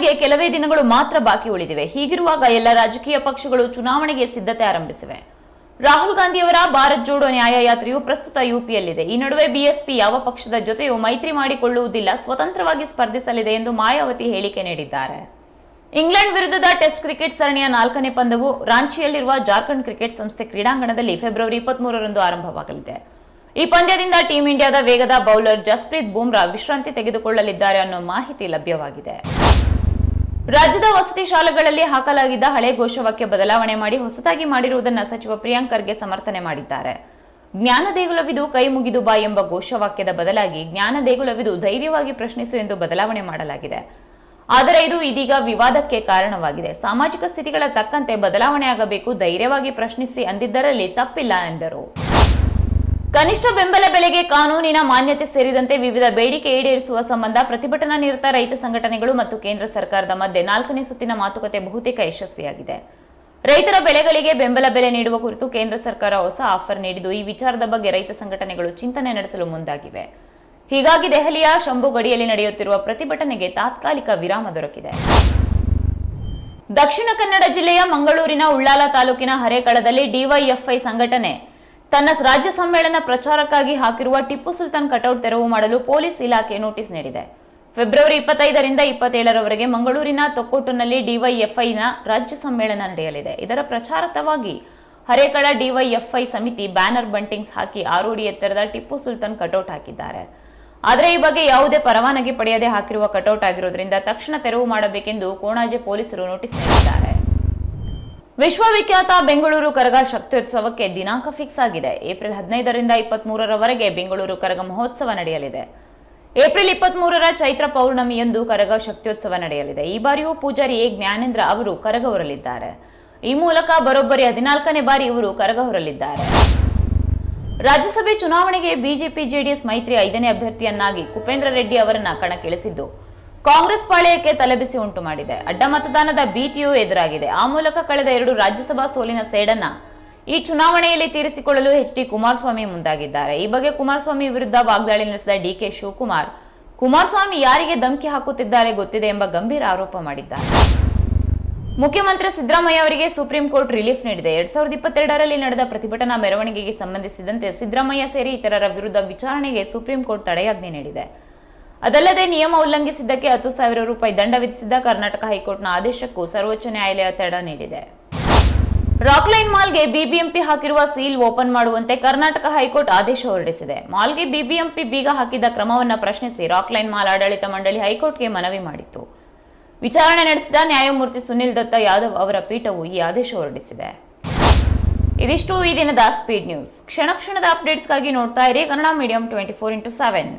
ಚುನಾವಣೆಗೆ ಕೆಲವೇ ದಿನಗಳು ಮಾತ್ರ ಬಾಕಿ ಉಳಿದಿವೆ. ಹೀಗಿರುವಾಗ ಎಲ್ಲ ರಾಜಕೀಯ ಪಕ್ಷಗಳು ಚುನಾವಣೆಗೆ ಸಿದ್ಧತೆ ಆರಂಭಿಸಿವೆ. ರಾಹುಲ್ ಗಾಂಧಿಯವರ ಭಾರತ್ ಜೋಡೋ ನ್ಯಾಯ ಯಾತ್ರೆಯು ಪ್ರಸ್ತುತ ಯುಪಿಯಲ್ಲಿದೆ. ಈ ನಡುವೆ ಬಿಎಸ್ಪಿ ಯಾವ ಪಕ್ಷದ ಜೊತೆಯೂ ಮೈತ್ರಿ ಮಾಡಿಕೊಳ್ಳುವುದಿಲ್ಲ, ಸ್ವತಂತ್ರವಾಗಿ ಸ್ಪರ್ಧಿಸಲಿದೆ ಎಂದು ಮಾಯಾವತಿ ಹೇಳಿಕೆ ನೀಡಿದ್ದಾರೆ. ಇಂಗ್ಲೆಂಡ್ ವಿರುದ್ಧದ ಟೆಸ್ಟ್ ಕ್ರಿಕೆಟ್ ಸರಣಿಯ 4ನೇ ಪಂದ್ಯವು ರಾಂಚಿಯಲ್ಲಿರುವ ಜಾರ್ಖಂಡ್ ಕ್ರಿಕೆಟ್ ಸಂಸ್ಥೆ ಕ್ರೀಡಾಂಗಣದಲ್ಲಿ ಫೆಬ್ರವರಿ 23ರಂದು ಆರಂಭವಾಗಲಿದೆ. ಈ ಪಂದ್ಯದಿಂದ ಟೀಂ ಇಂಡಿಯಾದ ವೇಗದ ಬೌಲರ್ ಜಸ್ಪ್ರೀತ್ ಬುಮ್ರಾ ವಿಶ್ರಾಂತಿ ತೆಗೆದುಕೊಳ್ಳಲಿದ್ದಾರೆ ಅನ್ನೋ ಮಾಹಿತಿ ಲಭ್ಯವಾಗಿದೆ. ರಾಜ್ಯದ ವಸತಿ ಶಾಲೆಗಳಲ್ಲಿ ಹಾಕಲಾಗಿದ್ದ ಹಳೆ ಘೋಷವಾಕ್ಯ ಬದಲಾವಣೆ ಮಾಡಿ ಹೊಸದಾಗಿ ಮಾಡಿರುವುದನ್ನು ಸಚಿವ ಪ್ರಿಯಾಂಕ್ ಖರ್ಗೆ ಸಮರ್ಥನೆ ಮಾಡಿದ್ದಾರೆ. ಜ್ಞಾನ ದೇಗುಲವಿದು ಕೈ ಮುಗಿದು ಬಾ ಎಂಬ ಘೋಷವಾಕ್ಯದ ಬದಲಾಗಿ ಜ್ಞಾನ ದೇಗುಲವಿದು ಧೈರ್ಯವಾಗಿ ಪ್ರಶ್ನಿಸು ಎಂದು ಬದಲಾವಣೆ ಮಾಡಲಾಗಿದೆ. ಆದರೆ ಇದು ಇದೀಗ ವಿವಾದಕ್ಕೆ ಕಾರಣವಾಗಿದೆ. ಸಾಮಾಜಿಕ ಸ್ಥಿತಿಗಳ ತಕ್ಕಂತೆ ಬದಲಾವಣೆ ಆಗಬೇಕು, ಧೈರ್ಯವಾಗಿ ಪ್ರಶ್ನಿಸಿ ಅಂದಿದ್ದರಲ್ಲಿ ತಪ್ಪಿಲ್ಲ ಎಂದರು. ಕನಿಷ್ಠ ಬೆಂಬಲ ಬೆಲೆಗೆ ಕಾನೂನಿನ ಮಾನ್ಯತೆ ಸೇರಿದಂತೆ ವಿವಿಧ ಬೇಡಿಕೆ ಈಡೇರಿಸುವ ಸಂಬಂಧ ಪ್ರತಿಭಟನಾ ನಿರತ ರೈತ ಸಂಘಟನೆಗಳು ಮತ್ತು ಕೇಂದ್ರ ಸರ್ಕಾರದ ಮಧ್ಯೆ 4ನೇ ಸುತ್ತಿನ ಮಾತುಕತೆ ಬಹುತೇಕ ಯಶಸ್ವಿಯಾಗಿದೆ. ರೈತರ ಬೆಳೆಗಳಿಗೆ ಬೆಂಬಲ ಬೆಲೆ ನೀಡುವ ಕುರಿತು ಕೇಂದ್ರ ಸರ್ಕಾರ ಹೊಸ ಆಫರ್ ನೀಡಿದ್ದು, ಈ ವಿಚಾರದ ಬಗ್ಗೆ ರೈತ ಸಂಘಟನೆಗಳು ಚಿಂತನೆ ನಡೆಸಲು ಮುಂದಾಗಿವೆ. ಹೀಗಾಗಿ ದೆಹಲಿಯ ಶಂಭು ಗಡಿಯಲ್ಲಿ ನಡೆಯುತ್ತಿರುವ ಪ್ರತಿಭಟನೆಗೆ ತಾತ್ಕಾಲಿಕ ವಿರಾಮ ದೊರಕಿದೆ. ದಕ್ಷಿಣ ಕನ್ನಡ ಜಿಲ್ಲೆಯ ಮಂಗಳೂರಿನ ಉಳ್ಳಾಲ ತಾಲೂಕಿನ ಹರೇಕಳದಲ್ಲಿ ಡಿವೈಎಫ್ಐ ಸಂಘಟನೆ ತನ್ನ ರಾಜ್ಯ ಸಮ್ಮೇಳನ ಪ್ರಚಾರಕ್ಕಾಗಿ ಹಾಕಿರುವ ಟಿಪ್ಪು ಸುಲ್ತಾನ್ ಕಟೌಟ್ ತೆರವು ಮಾಡಲು ಪೊಲೀಸ್ ಇಲಾಖೆ ನೋಟಿಸ್ ನೀಡಿದೆ. ಫೆಬ್ರವರಿ 25ರಿಂದ 27ರವರೆಗೆ ಮಂಗಳೂರಿನ ತೊಕ್ಕೊಟ್ಟುನಲ್ಲಿ ಡಿವೈಎಫ್ಐನ ರಾಜ್ಯ ಸಮ್ಮೇಳನ ನಡೆಯಲಿದೆ. ಇದರ ಪ್ರಚಾರಾರ್ಥವಾಗಿ ಹರೇಕಳ ಡಿವೈಎಫ್ಐ ಸಮಿತಿ ಬ್ಯಾನರ್ ಬಂಟಿಂಗ್ಸ್ ಹಾಕಿ 6 ಅಡಿ ಎತ್ತರದ ಟಿಪ್ಪು ಸುಲ್ತಾನ್ ಕಟೌಟ್ ಹಾಕಿದ್ದಾರೆ. ಆದರೆ ಈ ಬಗ್ಗೆ ಯಾವುದೇ ಪರವಾನಗಿ ಪಡೆಯದೆ ಹಾಕಿರುವ ಕಟೌಟ್ ಆಗಿರುವುದರಿಂದ ತಕ್ಷಣ ತೆರವು ಮಾಡಬೇಕೆಂದು ಕೋಣಾಜೆ ಪೊಲೀಸರು ನೋಟಿಸ್ ನೀಡಿದ್ದಾರೆ. ವಿಶ್ವವಿಖ್ಯಾತ ಬೆಂಗಳೂರು ಕರಗ ಶಕ್ತ್ಯೋತ್ಸವಕ್ಕೆ ದಿನಾಂಕ ಫಿಕ್ಸ್ ಆಗಿದೆ. ಏಪ್ರಿಲ್ 15ರಿಂದ 23ರವರೆಗೆ ಬೆಂಗಳೂರು ಕರಗ ಮಹೋತ್ಸವ ನಡೆಯಲಿದೆ. ಏಪ್ರಿಲ್ 23ರ ಚೈತ್ರ ಪೌರ್ಣಮಿಯಂದು ಕರಗ ಶಕ್ತ್ಯೋತ್ಸವ ನಡೆಯಲಿದೆ. ಈ ಬಾರಿಯೂ ಪೂಜಾರಿ ಎ ಜ್ಞಾನೇಂದ್ರ ಅವರು ಕರಗ ಹೊರಲಿದ್ದಾರೆ. ಈ ಮೂಲಕ ಬರೋಬ್ಬರಿ 14ನೇ ಬಾರಿ ಇವರು ಕರಗ ಹೊರಲಿದ್ದಾರೆ. ರಾಜ್ಯಸಭೆ ಚುನಾವಣೆಗೆ ಬಿಜೆಪಿ ಜೆಡಿಎಸ್ ಮೈತ್ರಿ 5ನೇ ಅಭ್ಯರ್ಥಿಯನ್ನಾಗಿ ಕುಪೇಂದ್ರ ರೆಡ್ಡಿ ಅವರನ್ನ ಕಣಕ್ಕಿಳಿಸಿದ್ದು ಕಾಂಗ್ರೆಸ್ ಪಾಳೆಯಕ್ಕೆ ತಲೆಬಿಸಿ ಉಂಟು ಮಾಡಿದೆ. ಅಡ್ಡ ಮತದಾನದ ಭೀತಿಯೂ ಎದುರಾಗಿದೆ. ಆ ಮೂಲಕ ಕಳೆದ 2 ರಾಜ್ಯಸಭಾ ಸೋಲಿನ ಸೇಡನ್ನ ಈ ಚುನಾವಣೆಯಲ್ಲಿ ತೀರಿಸಿಕೊಳ್ಳಲು ಎಚ್.ಡಿ. ಕುಮಾರಸ್ವಾಮಿ ಮುಂದಾಗಿದ್ದಾರೆ. ಈ ಬಗ್ಗೆ ಕುಮಾರಸ್ವಾಮಿ ವಿರುದ್ಧ ವಾಗ್ದಾಳಿ ನಡೆಸಿದ ಡಿ.ಕೆ. ಶಿವಕುಮಾರ್, ಕುಮಾರಸ್ವಾಮಿ ಯಾರಿಗೆ ಧಮಕಿ ಹಾಕುತ್ತಿದ್ದಾರೆ ಗೊತ್ತಿದೆ ಎಂಬ ಗಂಭೀರ ಆರೋಪ ಮಾಡಿದ್ದಾರೆ. ಮುಖ್ಯಮಂತ್ರಿ ಸಿದ್ದರಾಮಯ್ಯ ಅವರಿಗೆ ಸುಪ್ರೀಂ ಕೋರ್ಟ್ ರಿಲೀಫ್ ನೀಡಿದೆ. 2022ರಲ್ಲಿ ನಡೆದ ಪ್ರತಿಭಟನಾ ಮೆರವಣಿಗೆಗೆ ಸಂಬಂಧಿಸಿದಂತೆ ಸಿದ್ದರಾಮಯ್ಯ ಸೇರಿ ಇತರರ ವಿರುದ್ಧ ವಿಚಾರಣೆಗೆ ಸುಪ್ರೀಂ ಕೋರ್ಟ್ ತಡೆಯಾಜ್ಞೆ ನೀಡಿದೆ. ಅದಲ್ಲದೆ ನಿಯಮ ಉಲ್ಲಂಘಿಸಿದ್ದಕ್ಕೆ 10,000 ರೂಪಾಯಿ ದಂಡ ವಿಧಿಸಿದ್ದ ಕರ್ನಾಟಕ ಹೈಕೋರ್ಟ್ನ ಆದೇಶಕ್ಕೂ ಸರ್ವೋಚ್ಚ ನ್ಯಾಯಾಲಯ ತಡೆ ನೀಡಿದೆ. ರಾಕ್ಲೈನ್ ಮಾಲ್ಗೆ ಬಿಬಿಎಂಪಿ ಹಾಕಿರುವ ಸೀಲ್ ಓಪನ್ ಮಾಡುವಂತೆ ಕರ್ನಾಟಕ ಹೈಕೋರ್ಟ್ ಆದೇಶ ಹೊರಡಿಸಿದೆ. ಮಾಲ್ಗೆ ಬಿಬಿಎಂಪಿ ಬೀಗ ಹಾಕಿದ್ದ ಕ್ರಮವನ್ನು ಪ್ರಶ್ನಿಸಿ ರಾಕ್ಲೈನ್ ಮಾಲ್ ಆಡಳಿತ ಮಂಡಳಿ ಹೈಕೋರ್ಟ್ಗೆ ಮನವಿ ಮಾಡಿತ್ತು. ವಿಚಾರಣೆ ನಡೆಸಿದ ನ್ಯಾಯಮೂರ್ತಿ ಸುನಿಲ್ ದತ್ತ ಯಾದವ್ ಅವರ ಪೀಠವು ಈ ಆದೇಶ ಹೊರಡಿಸಿದೆ. ಇದಿಷ್ಟು ಈ ದಿನದ ಸ್ಪೀಡ್ ನ್ಯೂಸ್. ಕ್ಷಣ ಕ್ಷಣದ ಅಪ್ಡೇಟ್ಸ್ಗಾಗಿ ನೋಡ್ತಾ ಇರಿ ಕನ್ನಡ ಮೀಡಿಯಂ 24x7.